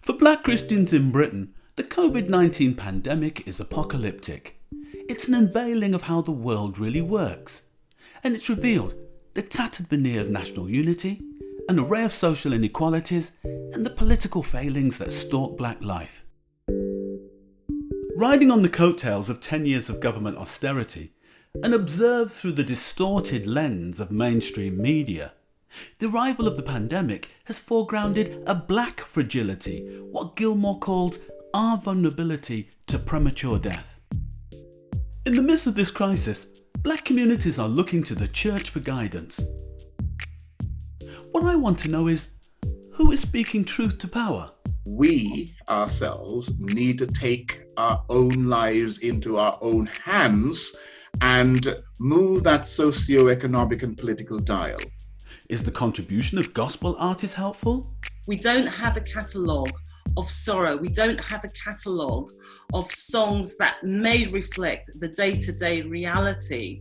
For Black Christians in Britain, the COVID-19 pandemic is apocalyptic. It's an unveiling of how the world really works. And it's revealed the tattered veneer of national unity, an array of social inequalities, and the political failings that stalk black life. Riding on the coattails of 10 years of government austerity, and observed through the distorted lens of mainstream media, the arrival of the pandemic has foregrounded a black fragility, what Gilmore calls our vulnerability to premature death. In the midst of this crisis, black communities are looking to the church for guidance. What I want to know is, who is speaking truth to power? We ourselves need to take our own lives into our own hands and move that socio-economic and political dial. Is the contribution of gospel artists helpful? We don't have a catalogue of sorrow. We don't have a catalogue of songs that may reflect the day-to-day reality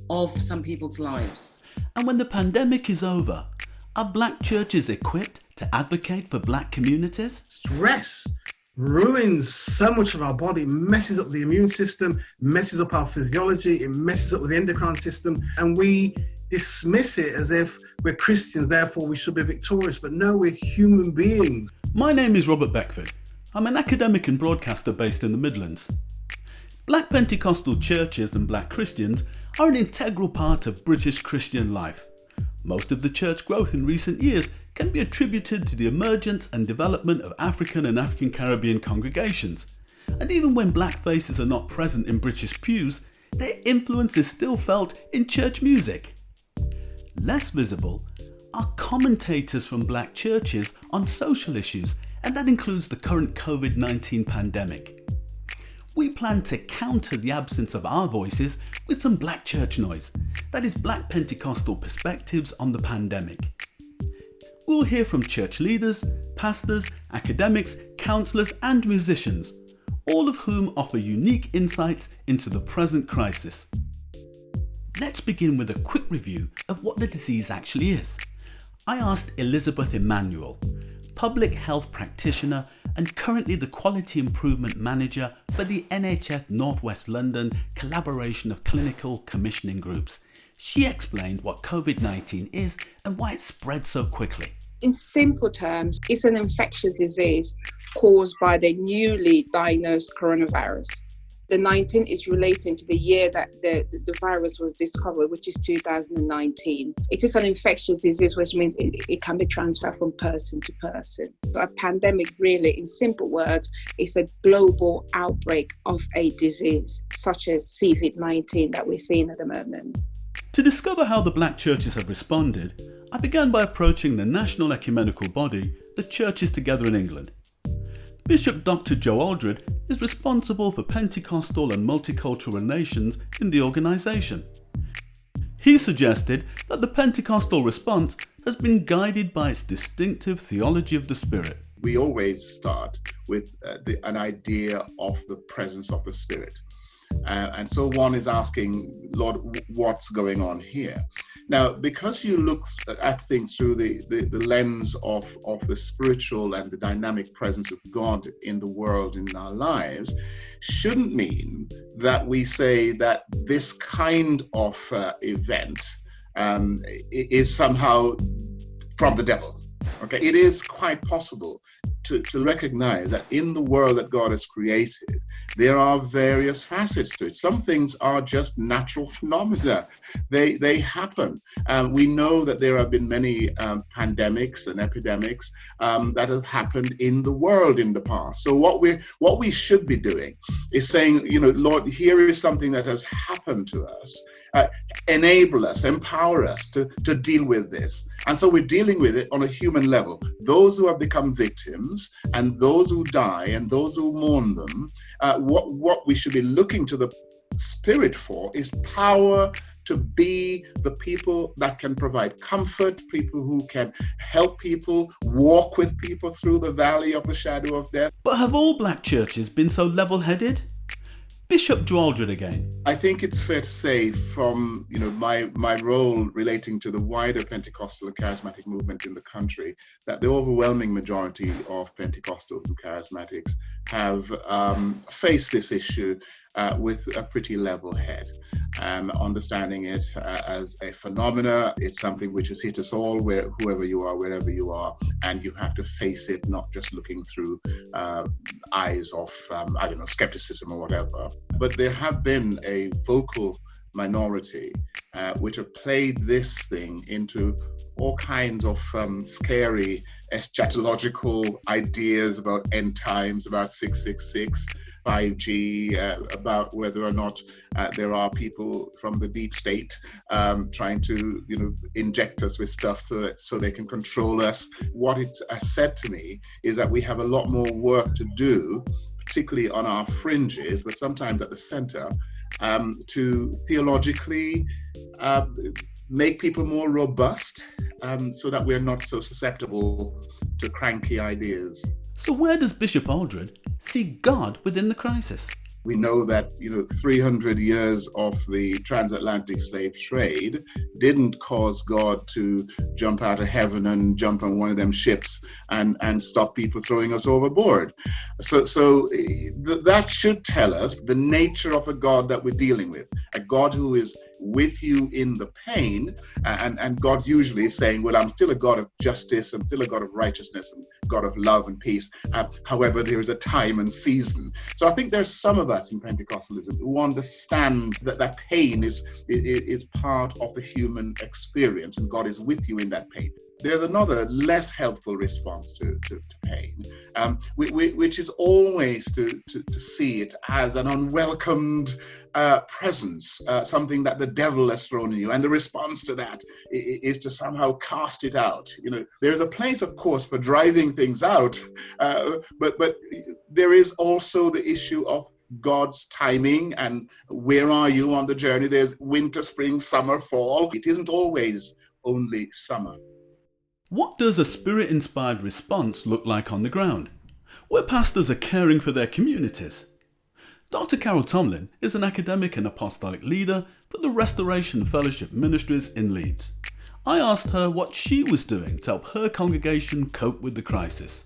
of some people's lives. And when the pandemic is over, are black churches equipped to advocate for black communities? Stress ruins so much of our body, messes up the immune system, messes up our physiology, it messes up with the endocrine system, and we dismiss it as if we're Christians, therefore we should be victorious. But no, we're human beings. My name is Robert Beckford. I'm an academic and broadcaster based in the Midlands. Black Pentecostal churches and black Christians are an integral part of British Christian life. Most of the church growth in recent years can be attributed to the emergence and development of African and African Caribbean congregations. And even when black faces are not present in British pews, their influence is still felt in church music. Less visible are commentators from black churches on social issues, and that includes the current COVID-19 pandemic. We plan to counter the absence of our voices with some black church noise, that is Black Pentecostal perspectives on the pandemic. We'll hear from church leaders, pastors, academics, counsellors and musicians, all of whom offer unique insights into the present crisis. Let's begin with a quick review of what the disease actually is. I asked Elizabeth Emmanuel, public health practitioner and currently the Quality Improvement Manager for the NHS North West London collaboration of clinical commissioning groups. She explained what COVID-19 is and why it spread so quickly. In simple terms, it's an infectious disease caused by the newly diagnosed coronavirus. The 19 is relating to the year that the virus was discovered, which is 2019. It is an infectious disease, which means it can be transferred from person to person. So a pandemic really, in simple words, is a global outbreak of a disease, such as COVID-19 that we're seeing at the moment. To discover how the black churches have responded, I began by approaching the national ecumenical body, the Churches Together in England. Bishop Dr. Joe Aldred is responsible for Pentecostal and multicultural relations in the organisation. He suggested that the Pentecostal response has been guided by its distinctive theology of the Spirit. We always start with an idea of the presence of the Spirit. And so one is asking, Lord, what's going on here? Now, because you look at things through the lens of the spiritual and the dynamic presence of God in the world, in our lives, shouldn't mean that we say that this kind of event is somehow from the devil. Okay, it is quite possible to recognize that in the world that God has created, there are various facets to it. Some things are just natural phenomena. They happen. We know that there have been many pandemics and epidemics that have happened in the world in the past. So what we should be doing is saying, Lord, here is something that has happened to us. Enable us, empower us to deal with this. And so we're dealing with it on a human level. Those who have become victims and those who die and those who mourn them, what we should be looking to the Spirit for is power to be the people that can provide comfort, people who can help people, walk with people through the valley of the shadow of death. But have all black churches been so level-headed? Bishop Aldred again. I think it's fair to say from my role relating to the wider Pentecostal and charismatic movement in the country that the overwhelming majority of Pentecostals and charismatics have faced this issue with a pretty level head, understanding it as a phenomena. It's something which has hit us all, whoever you are, wherever you are, and you have to face it, not just looking through eyes of skepticism or whatever. But there have been a vocal minority which have played this thing into all kinds of scary eschatological ideas about end times, about 666, 5G, about whether or not there are people from the deep state trying to, inject us with stuff so they can control us. What it has said to me is that we have a lot more work to do, particularly on our fringes, but sometimes at the center, to theologically make people more robust so that we're not so susceptible to cranky ideas. So where does Bishop Aldred see God within the crisis? We know that 300 years of the transatlantic slave trade didn't cause God to jump out of heaven and jump on one of them ships and stop people throwing us overboard. So that should tell us the nature of the God that we're dealing with, a God who is with you in the pain, and God usually is saying, well, I'm still a God of justice, I'm still a God of righteousness, and God of love and peace. However, there is a time and season. So I think there's some of us in Pentecostalism who understand that pain is part of the human experience, and God is with you in that pain. There's another less helpful response to pain, which is always to see it as an unwelcomed presence, something that the devil has thrown in you. And the response to that is to somehow cast it out. There's a place, of course, for driving things out, but there is also the issue of God's timing and where are you on the journey. There's winter, spring, summer, fall. It isn't always only summer. What does a spirit-inspired response look like on the ground, where pastors are caring for their communities? Dr. Carol Tomlin is an academic and apostolic leader for the Restoration Fellowship Ministries in Leeds. I asked her what she was doing to help her congregation cope with the crisis.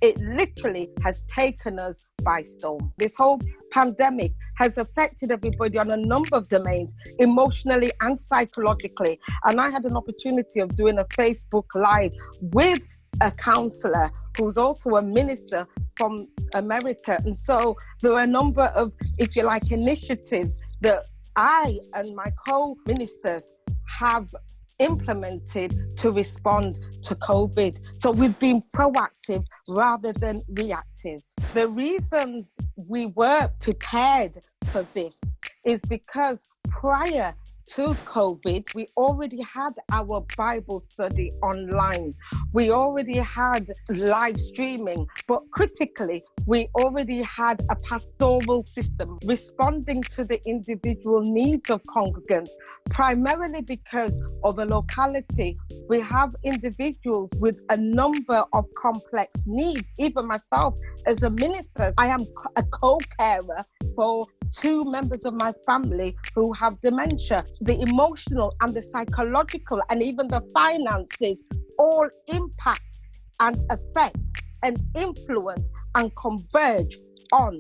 It literally has taken us by storm. This whole pandemic has affected everybody on a number of domains, emotionally and psychologically. And I had an opportunity of doing a Facebook Live with a counselor who's also a minister from America. And so there are a number of, if you like, initiatives that I and my co-ministers have implemented to respond to COVID. So we've been proactive rather than reactive. The reasons we were prepared for this is because prior to COVID, we already had our Bible study online. We already had live streaming, but critically, we already had a pastoral system responding to the individual needs of congregants, primarily because of the locality. We have individuals with a number of complex needs. Even myself, as a minister, I am a co-carer for 2 members of my family who have dementia. The emotional and the psychological and even the finances all impact and affect and influence and converge on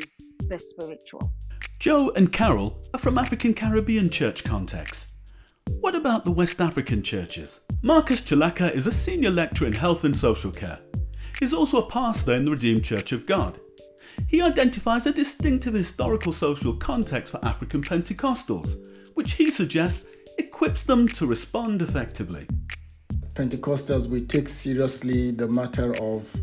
the spiritual. Joe and Carol are from African Caribbean church contexts. What about the West African churches? Marcus Chilaka is a senior lecturer in health and social care. He's also a pastor in the Redeemed Church of God. He identifies a distinctive historical social context for African Pentecostals, which he suggests equips them to respond effectively. Pentecostals, we take seriously the matter of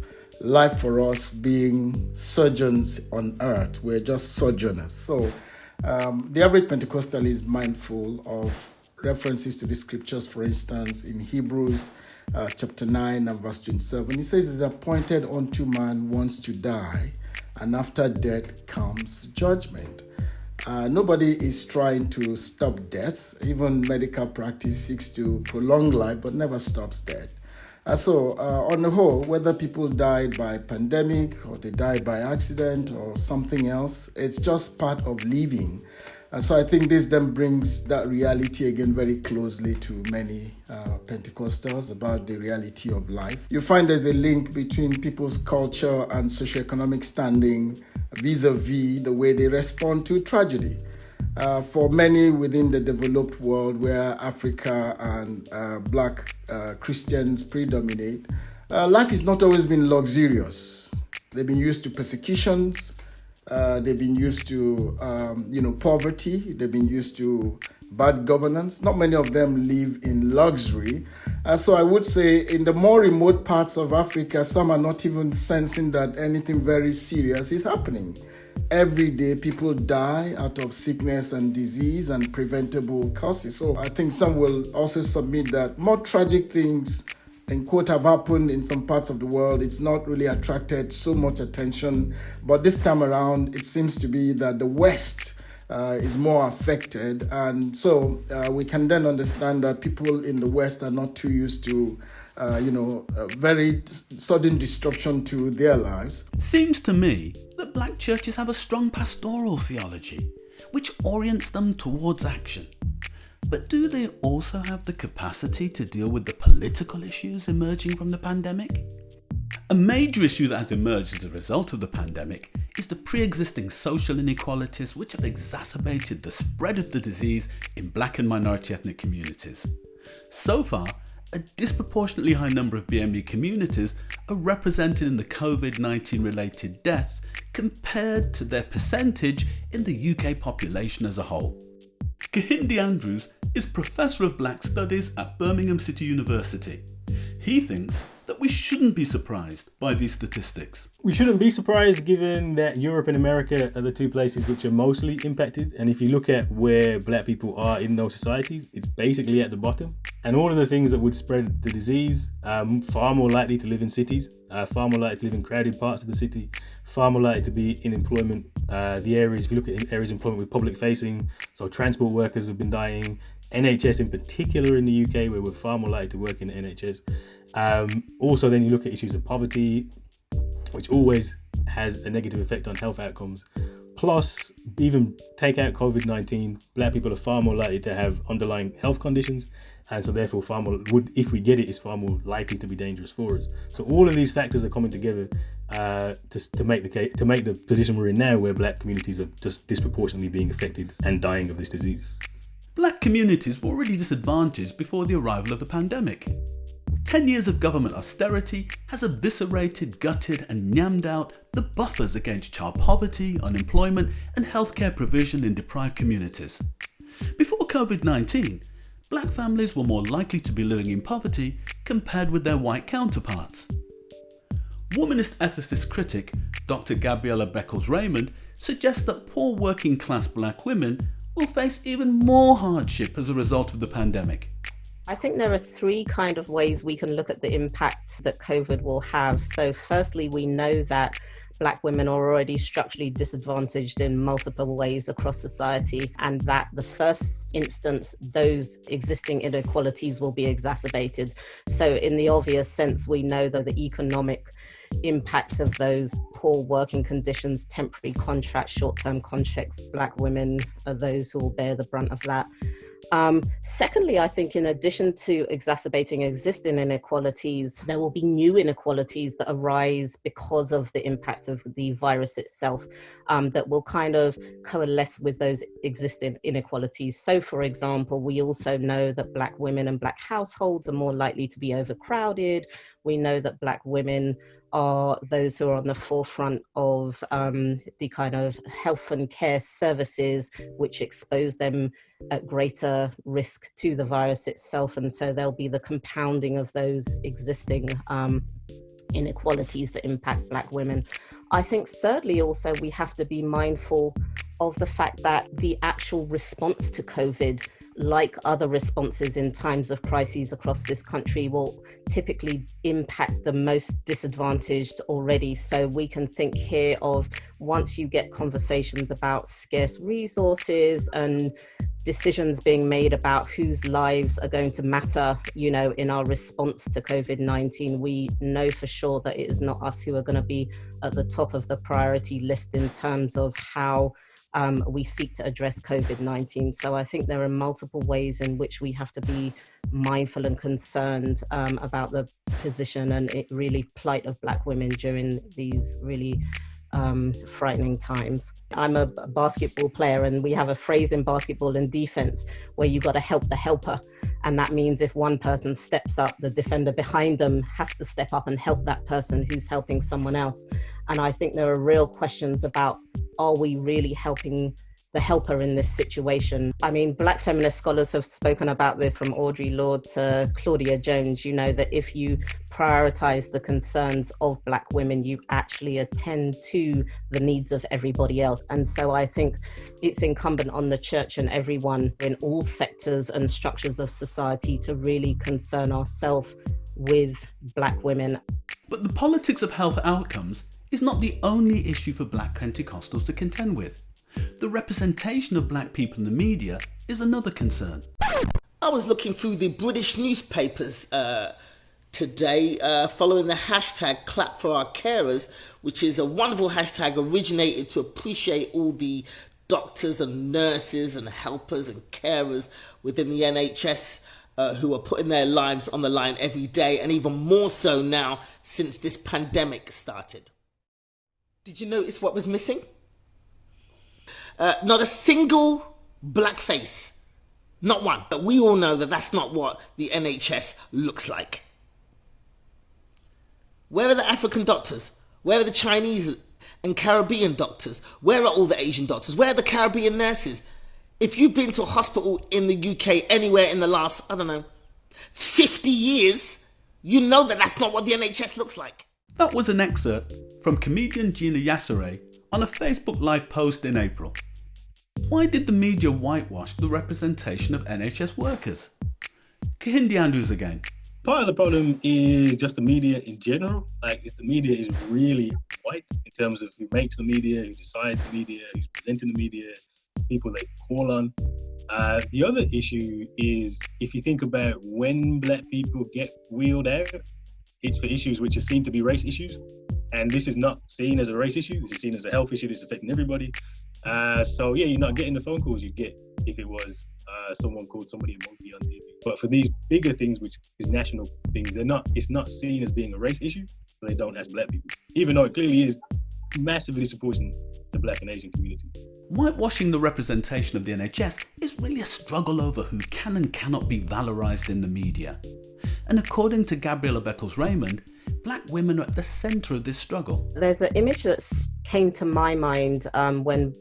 life for us being sojourners on earth. We're just sojourners. So the average Pentecostal is mindful of references to the scriptures. For instance, in Hebrews chapter 9 and verse 27, it says, "It's appointed unto man once to die, and after death comes judgment." Nobody is trying to stop death. Even medical practice seeks to prolong life, but never stops death. On the whole, whether people died by pandemic or they died by accident or something else, it's just part of living. So I think this then brings that reality again very closely to many Pentecostals about the reality of life. You find there's a link between people's culture and socioeconomic standing vis-a-vis the way they respond to tragedy. For many within the developed world where Africa and Black Christians predominate, life has not always been luxurious. They've been used to persecutions. They've been used to, poverty. They've been used to bad governance. Not many of them live in luxury. So I would say in the more remote parts of Africa, some are not even sensing that anything very serious is happening. Every day, people die out of sickness and disease and preventable causes. So I think some will also submit that more tragic things, in quote, have happened in some parts of the world. It's not really attracted so much attention. But this time around, it seems to be that the West is more affected. And so we can then understand that people in the West are not too used to, very sudden disruption to their lives. Seems to me that black churches have a strong pastoral theology, which orients them towards action. But do they also have the capacity to deal with the political issues emerging from the pandemic? A major issue that has emerged as a result of the pandemic is the pre-existing social inequalities which have exacerbated the spread of the disease in black and minority ethnic communities. So far, a disproportionately high number of BME communities are represented in the COVID-19 related deaths compared to their percentage in the UK population as a whole. Kehinde Andrews is Professor of Black Studies at Birmingham City University. He thinks that we shouldn't be surprised by these statistics. We shouldn't be surprised given that Europe and America are the two places which are mostly impacted. And if you look at where black people are in those societies, it's basically at the bottom. And all of the things that would spread the disease are far more likely to live in cities, far more likely to live in crowded parts of the city, far more likely to be in employment. The areas, if you look at areas of employment with public facing, so transport workers have been dying, NHS in particular in the UK, where we're far more likely to work in the NHS. Also, then you look at issues of poverty, which always has a negative effect on health outcomes. Plus, even take out COVID-19, black people are far more likely to have underlying health conditions, and so therefore far more if we get it, it's far more likely to be dangerous for us. So all of these factors are coming together to make the position we're in now, where black communities are just disproportionately being affected and dying of this disease. Black communities were already disadvantaged before the arrival of the pandemic. 10 years of government austerity has eviscerated, gutted and nyammed out the buffers against child poverty, unemployment and healthcare provision in deprived communities. Before COVID-19, black families were more likely to be living in poverty compared with their white counterparts. Womanist ethicist critic Dr. Gabriella Beckles-Raymond suggests that poor working class black women will face even more hardship as a result of the pandemic. I think there are three kind of ways we can look at the impact that COVID will have. So firstly, we know that black women are already structurally disadvantaged in multiple ways across society, and that the first instance, those existing inequalities will be exacerbated. So in the obvious sense, we know that the economic impact of those poor working conditions, temporary contracts, short-term contracts, black women are those who will bear the brunt of that. Secondly, I think in addition to exacerbating existing inequalities, there will be new inequalities that arise because of the impact of the virus itself, that will kind of coalesce with those existing inequalities. So, for example, we also know that black women and black households are more likely to be overcrowded. We know that black women are those who are on the forefront of the kind of health and care services, which expose them at greater risk to the virus itself. And so there'll be the compounding of those existing inequalities that impact black women. I think thirdly, also, we have to be mindful of the fact that the actual response to COVID, like other responses in times of crises across this country, will typically impact the most disadvantaged already. So we can think here of, once you get conversations about scarce resources and decisions being made about whose lives are going to matter, in our response to COVID-19, we know for sure that it is not us who are going to be at the top of the priority list in terms of how we seek to address COVID-19. So I think there are multiple ways in which we have to be mindful and concerned about the position and plight of Black women during these really frightening times. I'm a basketball player, and we have a phrase in basketball and defense where you got to help the helper. And that means if one person steps up, the defender behind them has to step up and help that person who's helping someone else. And I think there are real questions about, are we really helping the helper in this situation? I mean, Black feminist scholars have spoken about this, from Audre Lorde to Claudia Jones, that if you prioritize the concerns of Black women, you actually attend to the needs of everybody else. And so I think it's incumbent on the church and everyone in all sectors and structures of society to really concern ourselves with Black women. But the politics of health outcomes is not the only issue for Black Pentecostals to contend with. The representation of Black people in the media is another concern. I was looking through the British newspapers today following the hashtag Clap for Our Carers, which is a wonderful hashtag originated to appreciate all the doctors and nurses and helpers and carers within the NHS who are putting their lives on the line every day, and even more so now since this pandemic started. Did you notice what was missing? Not a single Black face. Not one. But we all know that that's not what the NHS looks like. Where are the African doctors? Where are the Chinese and Caribbean doctors? Where are all the Asian doctors? Where are the Caribbean nurses? If you've been to a hospital in the UK anywhere in the last, 50 years, you know that that's not what the NHS looks like. That was an excerpt from comedian Gina Yassere on a Facebook Live post in April. Why did the media whitewash the representation of NHS workers? Kahindi Andrews again. Part of the problem is just the media in general. If the media is really white in terms of who makes the media, who decides the media, who's presenting the media, people they call on. The other issue is, if you think about when Black people get wheeled out, it's for issues which are seen to be race issues. And this is not seen as a race issue. This is seen as a health issue that's affecting everybody. You're not getting the phone calls you get if it was someone called somebody a monkey on TV. But for these bigger things, which is national things, it's not seen as being a race issue, so they don't ask Black people, even though it clearly is massively supporting the Black and Asian communities. Whitewashing the representation of the NHS is really a struggle over who can and cannot be valorised in the media. And according to Gabriella Beckles-Raymond, Black women are at the centre of this struggle. There's an image that came to my mind when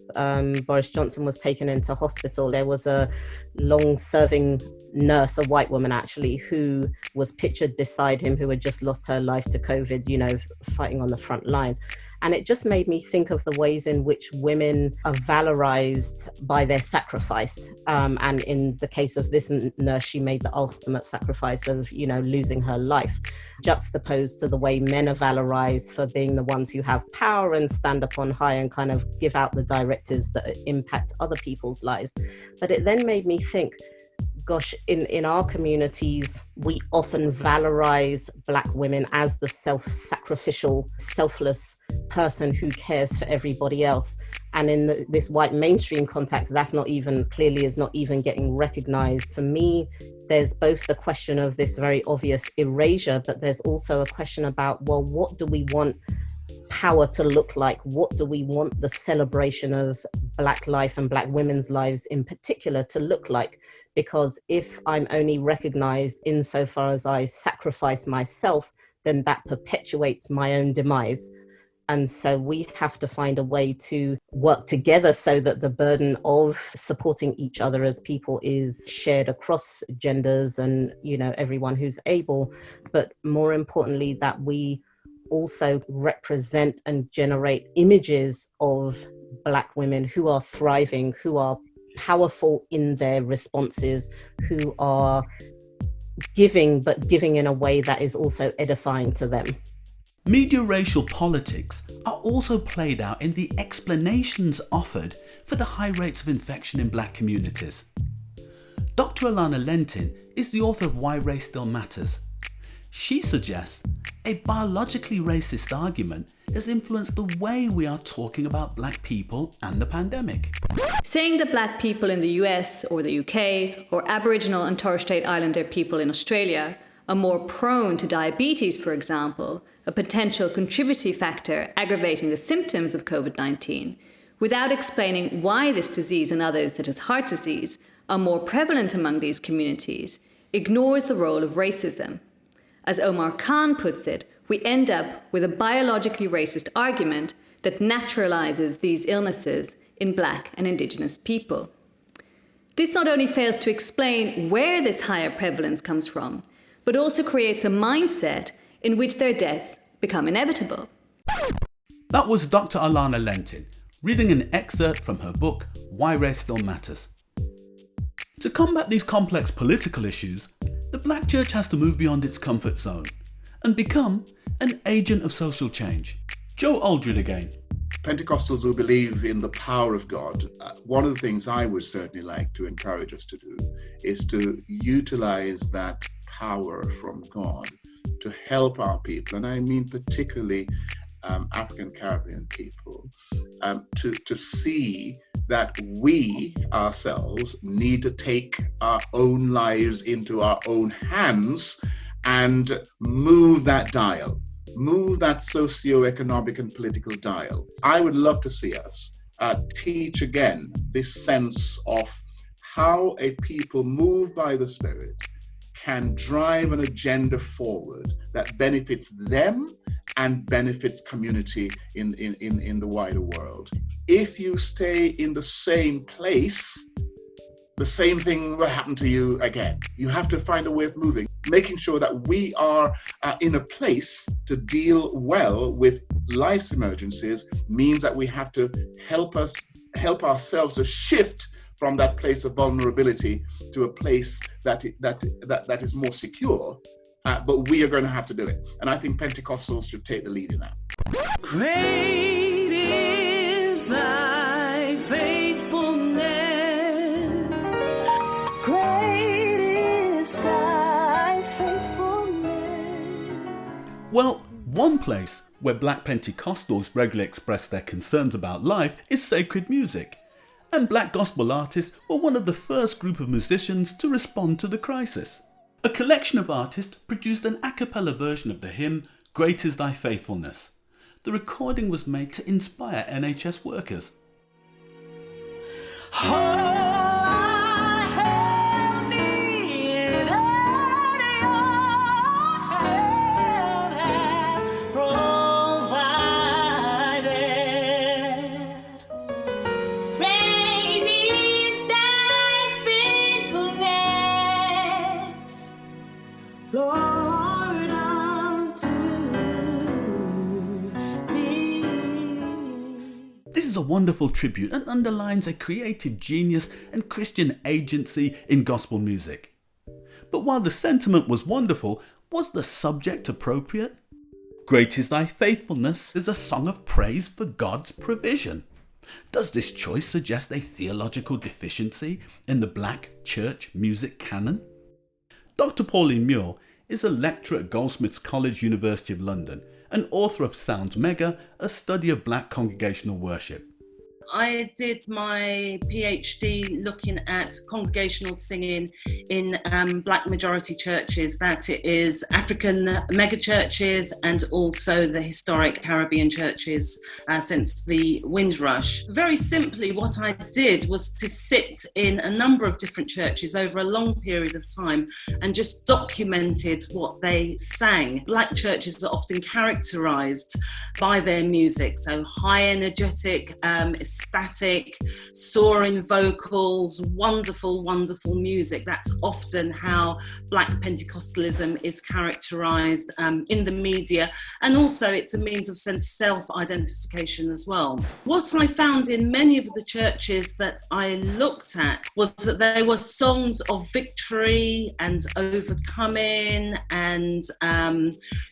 Boris Johnson was taken into hospital. There was a long-serving nurse, a white woman actually, who was pictured beside him, who had just lost her life to COVID, fighting on the front line. And it just made me think of the ways in which women are valorized by their sacrifice. And in the case of this nurse, she made the ultimate sacrifice of, losing her life, juxtaposed to the way men are valorized for being the ones who have power and stand up on high and kind of give out the directives that impact other people's lives. But it then made me think, gosh, in our communities, we often valorize Black women as the self-sacrificial, selfless person who cares for everybody else. And in this white mainstream context, that's not even getting recognized. For me, there's both the question of this very obvious erasure, but there's also a question about, well, what do we want power to look like? What do we want the celebration of Black life and Black women's lives in particular to look like? Because if I'm only recognized insofar as I sacrifice myself, then that perpetuates my own demise. And so we have to find a way to work together so that the burden of supporting each other as people is shared across genders and, everyone who's able. But more importantly, that we also represent and generate images of Black women who are thriving, who are powerful in their responses, who are giving, but giving in a way that is also edifying to them. Media racial politics are also played out in the explanations offered for the high rates of infection in Black communities. Dr. Alana Lentin is the author of Why Race Still Matters. She suggests a biologically racist argument has influenced the way we are talking about black people and the pandemic. Saying that black people in the US or the UK or Aboriginal and Torres Strait Islander people in Australia are more prone to diabetes, for example, a potential contributory factor aggravating the symptoms of COVID-19, without explaining why this disease and others, such as heart disease, are more prevalent among these communities, ignores the role of racism. As Omar Khan puts it, we end up with a biologically racist argument that naturalizes these illnesses in black and indigenous people. This not only fails to explain where this higher prevalence comes from, but also creates a mindset in which their deaths become inevitable. That was Dr. Alana Lentin, reading an excerpt from her book, Why Race Still Matters. To combat these complex political issues, the Black Church has to move beyond its comfort zone and become an agent of social change. Joe Aldred again. Pentecostals who believe in the power of God, one of the things I would certainly like to encourage us to do is to utilize that power from God to help our people, and I mean particularly African Caribbean people, to see that we ourselves need to take our own lives into our own hands and move that dial, move that socio-economic and political dial. I would love to see us teach again this sense of how a people moved by the Spirit can drive an agenda forward that benefits them and benefits community in the wider world. If you stay in the same place, the same thing will happen to you again. You have to find a way of moving, making sure that we are in a place to deal well with life's emergencies means that we have to help ourselves to shift from that place of vulnerability to a place that is more secure. But we are going to have to do it. And I think Pentecostals should take the lead in that. Great is thy faithfulness. Great is thy faithfulness. Well, one place where Black Pentecostals regularly express their concerns about life is sacred music. And Black gospel artists were one of the first group of musicians to respond to the crisis. A collection of artists produced an a cappella version of the hymn, Great is Thy Faithfulness. The recording was made to inspire NHS workers. This is a wonderful tribute and underlines a creative genius and Christian agency in gospel music. But while the sentiment was wonderful, was the subject appropriate? Great is Thy Faithfulness is a song of praise for God's provision. Does this choice suggest a theological deficiency in the Black church music canon? Dr. Pauline Muir is a lecturer at Goldsmiths College, University of London, and author of Sounds Mega, a study of Black congregational worship. I did my PhD looking at congregational singing in Black majority churches, that it is African mega churches and also the historic Caribbean churches since the Windrush. Very simply, what I did was to sit in a number of different churches over a long period of time and just documented what they sang. Black churches are often characterised by their music, so high energetic, ecstatic, soaring vocals, wonderful, wonderful music. That's often how Black Pentecostalism is characterised in the media, and also it's a means of self-identification as well. What I found in many of the churches that I looked at was that there were songs of victory and overcoming and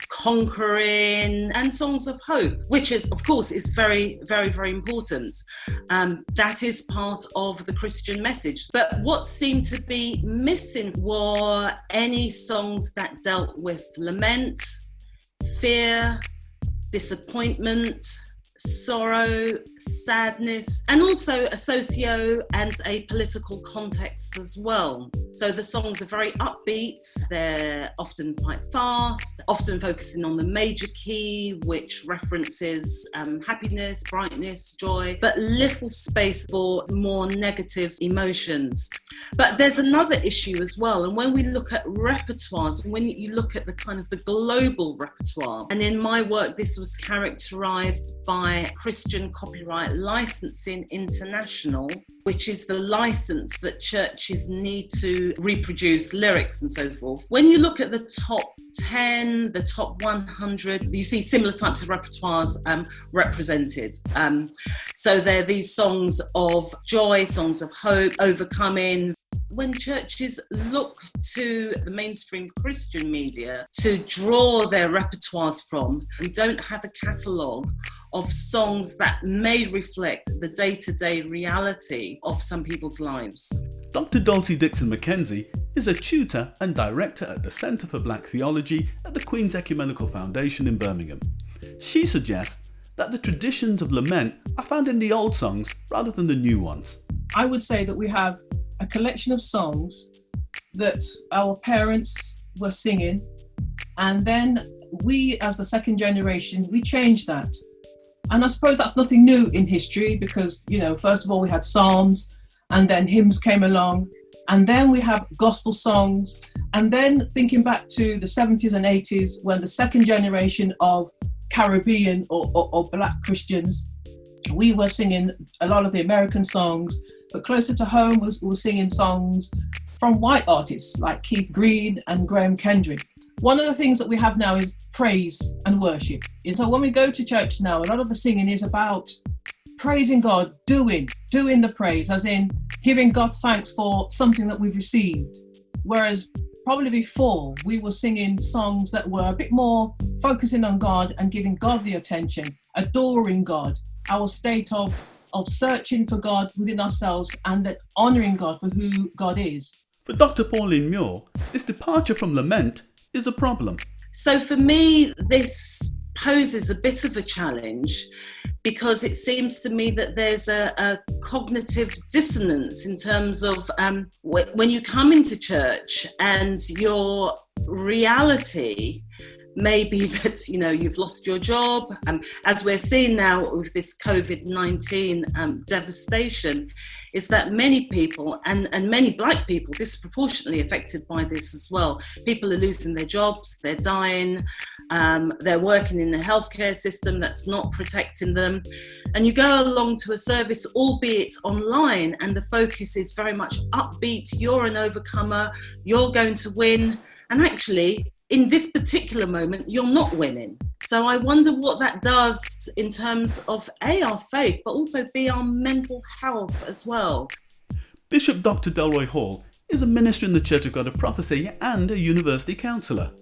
conquering and songs of hope, which is, of course, is very, very, very important. That is part of the Christian message. But what seemed to be missing were any songs that dealt with lament, fear, disappointment, sorrow, sadness, and also a socio and a political context as well. So the songs are very upbeat, they're often quite fast, often focusing on the major key, which references happiness, brightness, joy, but little space for more negative emotions. But there's another issue as well, and when we look at repertoires, when you look at the kind of the global repertoire, and in my work this was characterized by Christian Copyright Licensing International, which is the license that churches need to reproduce lyrics and so forth. When you look at the top 10, the top 100, you see similar types of repertoires represented. So they're these songs of joy, songs of hope, overcoming. When churches look to the mainstream Christian media to draw their repertoires from, we don't have a catalogue of songs that may reflect the day-to-day reality of some people's lives. Dr. Dulcie Dixon Mackenzie is a tutor and director at the Centre for Black Theology at the Queen's Ecumenical Foundation in Birmingham. She suggests that the traditions of lament are found in the old songs rather than the new ones. I would say that we have a collection of songs that our parents were singing, and then we as the second generation, we changed that. And I suppose that's nothing new in history because, first of all we had psalms, and then hymns came along, and then we have gospel songs, and then thinking back to the 70s and 80s when the second generation of Caribbean or Black Christians, we were singing a lot of the American songs, but closer to home we were singing songs from white artists like Keith Green and Graham Kendrick. One of the things that we have now is praise and worship. And so when we go to church now, a lot of the singing is about praising God, doing the praise, as in giving God thanks for something that we've received. Whereas probably before, we were singing songs that were a bit more focusing on God and giving God the attention, adoring God, our state of searching for God within ourselves and that honouring God for who God is. For Dr. Pauline Muir, this departure from lament is a problem. So for me, this poses a bit of a challenge because it seems to me that there's a cognitive dissonance in terms of when you come into church and your reality may be that, you've lost your job. As we're seeing now with this COVID-19 devastation, is that many people, and many Black people, disproportionately affected by this as well. People are losing their jobs, they're dying, they're working in the healthcare system that's not protecting them. And you go along to a service, albeit online, and the focus is very much upbeat, you're an overcomer, you're going to win. And actually, in this particular moment, you're not winning. So I wonder what that does in terms of A, our faith, but also B, our mental health as well. Bishop Dr. Delroy Hall is a minister in the Church of God of Prophecy and a university counsellor.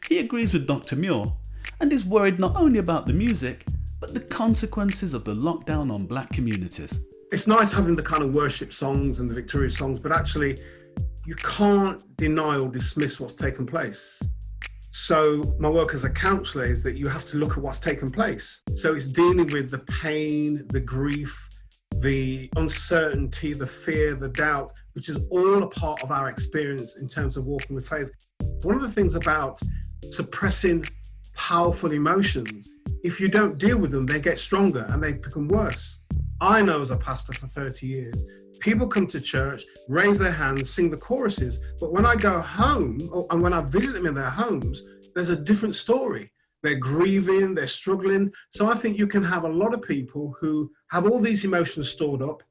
He agrees with Dr. Muir and is worried not only about the music, but the consequences of the lockdown on Black communities. It's nice having the kind of worship songs and the victorious songs, but actually you can't deny or dismiss what's taken place. So my work as a counsellor is that you have to look at what's taken place. So it's dealing with the pain, the grief, the uncertainty, the fear, the doubt, which is all a part of our experience in terms of walking with faith. One of the things about suppressing powerful emotions, if you don't deal with them, they get stronger and they become worse. I know as a pastor for 30 years, people come to church, raise their hands, sing the choruses, but when I go home, and when I visit them in their homes, there's a different story. They're grieving, they're struggling. So I think you can have a lot of people who have all these emotions stored up.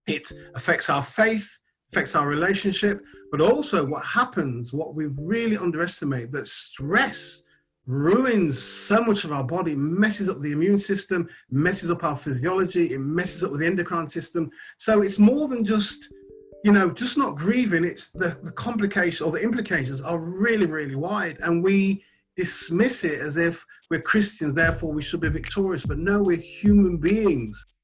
It affects our faith, affects our relationship, but also what happens, what we really underestimate, that stress ruins so much of our body, messes up the immune system, messes up our physiology, it messes up with the endocrine system. So it's more than just, just not grieving, it's the complications or the implications are really, really wide. And we dismiss it as if we're Christians, therefore we should be victorious. But no, we're human beings.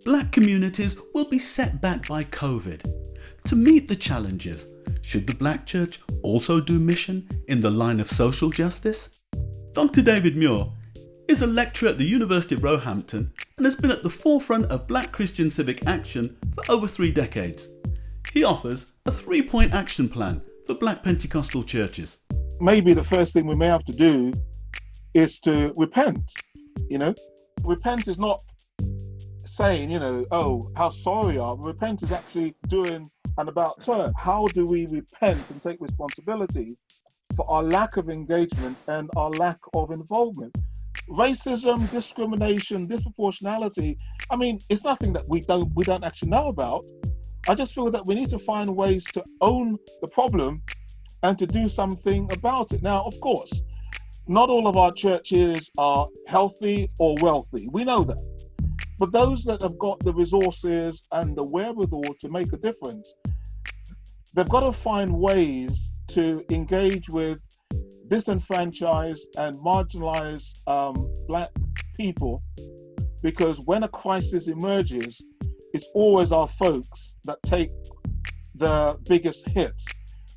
black communities will be set back by COVID. To meet the challenges, should the black church also do mission in the line of social justice? Dr. David Muir is a lecturer at the University of Roehampton and has been at the forefront of black Christian civic action for over 3 decades. He offers a 3-point action plan for black Pentecostal churches. Maybe the first thing we may have to do is to repent. Repent is not saying, oh, how sorry you are. Repent is actually doing an about turn. How do we repent and take responsibility for our lack of engagement and our lack of involvement? Racism, discrimination, disproportionality, it's nothing that we don't actually know about. I just feel that we need to find ways to own the problem and to do something about it. Now, of course, not all of our churches are healthy or wealthy. We know that. But those that have got the resources and the wherewithal to make a difference, they've got to find ways to engage with disenfranchised and marginalized black people, because when a crisis emerges, it's always our folks that take the biggest hit.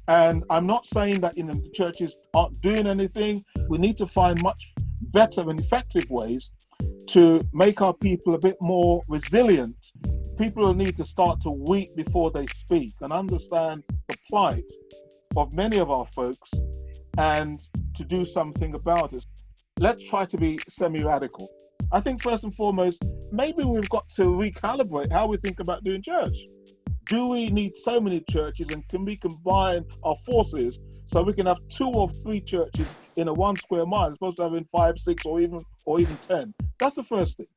And I'm not saying that the churches aren't doing anything. We need to find much better and effective ways to make our people a bit more resilient. People need to start to weep before they speak and understand the plight of many of our folks and to do something about it. Let's try to be semi-radical. I think first and foremost, maybe we've got to recalibrate how we think about doing church. Do we need so many churches, and can we combine our forces so we can have 2 or 3 churches in a 1 square mile as opposed to having 5, 6 or even 10? That's the first thing.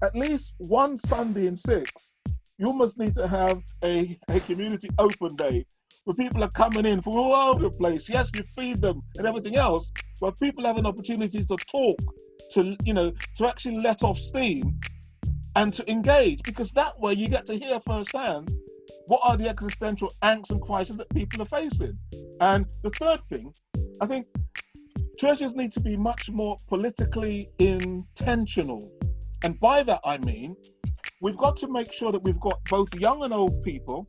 At least one Sunday in 6, you must need to have a community open day where people are coming in from all over the place. Yes, you feed them and everything else, but people have an opportunity to talk, to actually let off steam and to engage, because that way you get to hear firsthand what are the existential angst and crises that people are facing. And the third thing, I think churches need to be much more politically intentional. And by that I mean, we've got to make sure that we've got both young and old people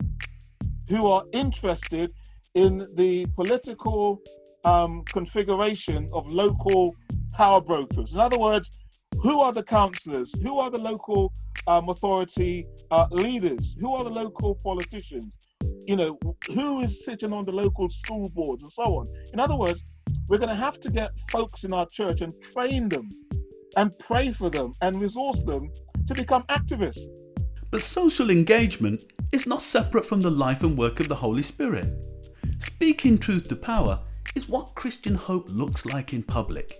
who are interested in the political configuration of local power brokers. In other words, who are the councillors? Who are the local authority leaders? Who are the local politicians? Who is sitting on the local school boards and so on? In other words, we're going to have to get folks in our church and train them and pray for them and resource them to become activists. But social engagement is not separate from the life and work of the Holy Spirit. Speaking truth to power is what Christian hope looks like in public.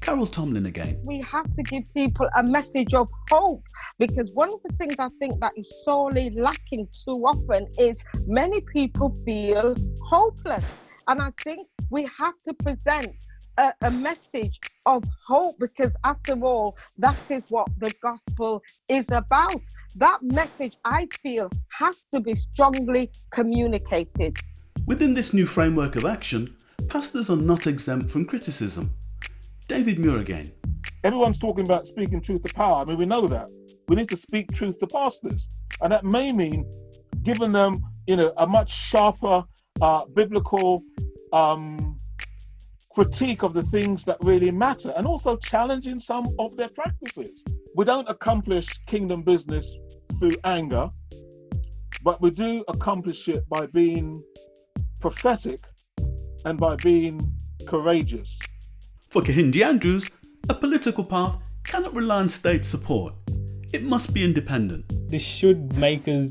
Carol Tomlin again. We have to give people a message of hope, because one of the things I think that is sorely lacking too often is many people feel hopeless. And I think we have to present a message of hope, because after all, that is what the gospel is about. That message, I feel, has to be strongly communicated. Within this new framework of action, pastors are not exempt from criticism. David Muir again. Everyone's talking about speaking truth to power. We know that. We need to speak truth to pastors. And that may mean giving them, a much sharper biblical critique of the things that really matter, and also challenging some of their practices. We don't accomplish kingdom business through anger, but we do accomplish it by being prophetic and by being courageous. For Kehinde Andrews, a political path cannot rely on state support. It must be independent. This should make us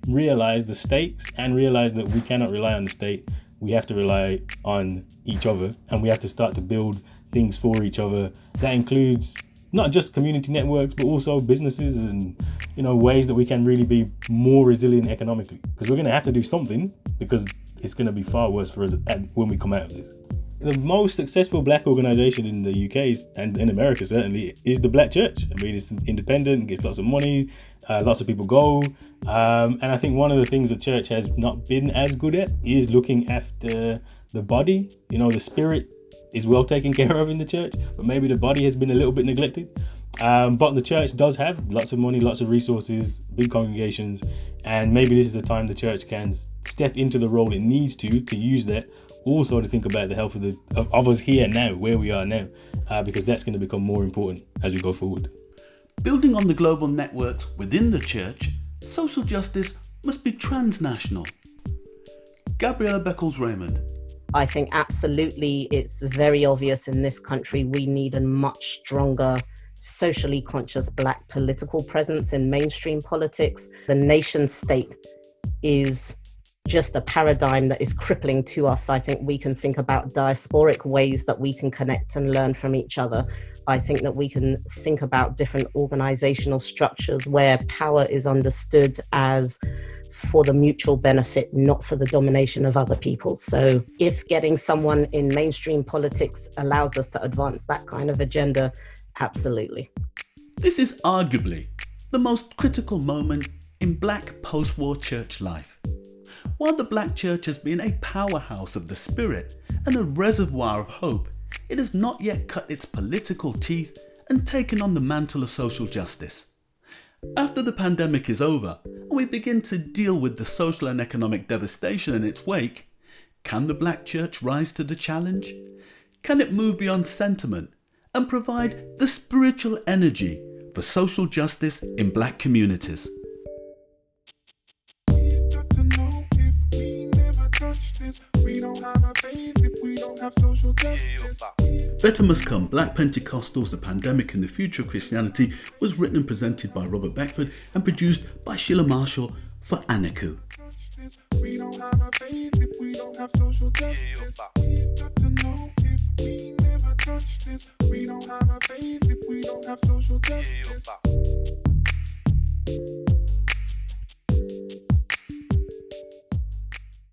realise the stakes and realise that we cannot rely on the state. We have to rely on each other, and we have to start to build things for each other. That includes not just community networks, but also businesses and ways that we can really be more resilient economically. Because we're going to have to do something, because it's going to be far worse for us when we come out of this. The most successful black organisation in the UK and in America certainly is the Black Church. It's independent, gets lots of money, lots of people go. And I think one of the things the church has not been as good at is looking after the body. The spirit is well taken care of in the church, but maybe the body has been a little bit neglected. But the church does have lots of money, lots of resources, big congregations, and maybe this is the time the church can step into the role it needs to use that also to think about the health of us here now, where we are now, because that's going to become more important as we go forward. Building on the global networks within the church, social justice must be transnational. Gabriella Beckles-Raymond. I think absolutely it's very obvious in this country we need a much stronger socially conscious Black political presence in mainstream politics. The nation state is just a paradigm that is crippling to us. I think we can think about diasporic ways that we can connect and learn from each other. I think that we can think about different organizational structures where power is understood as for the mutual benefit, not for the domination of other people. So if getting someone in mainstream politics allows us to advance that kind of agenda, absolutely. This is arguably the most critical moment in Black post-war church life. While the Black church has been a powerhouse of the spirit and a reservoir of hope, it has not yet cut its political teeth and taken on the mantle of social justice. After the pandemic is over and we begin to deal with the social and economic devastation in its wake, can the Black church rise to the challenge? Can it move beyond sentiment and provide the spiritual energy for social justice in Black communities? We don't have a faith if we don't have social justice. Better Must Come, Black Pentecostals, the Pandemic and the Future of Christianity was written and presented by Robert Beckford and produced by Sheila Marshall for Aniku. We don't have a faith if we don't have social justice. We've got to know if we never touch this. We don't have a faith if we don't have social justice.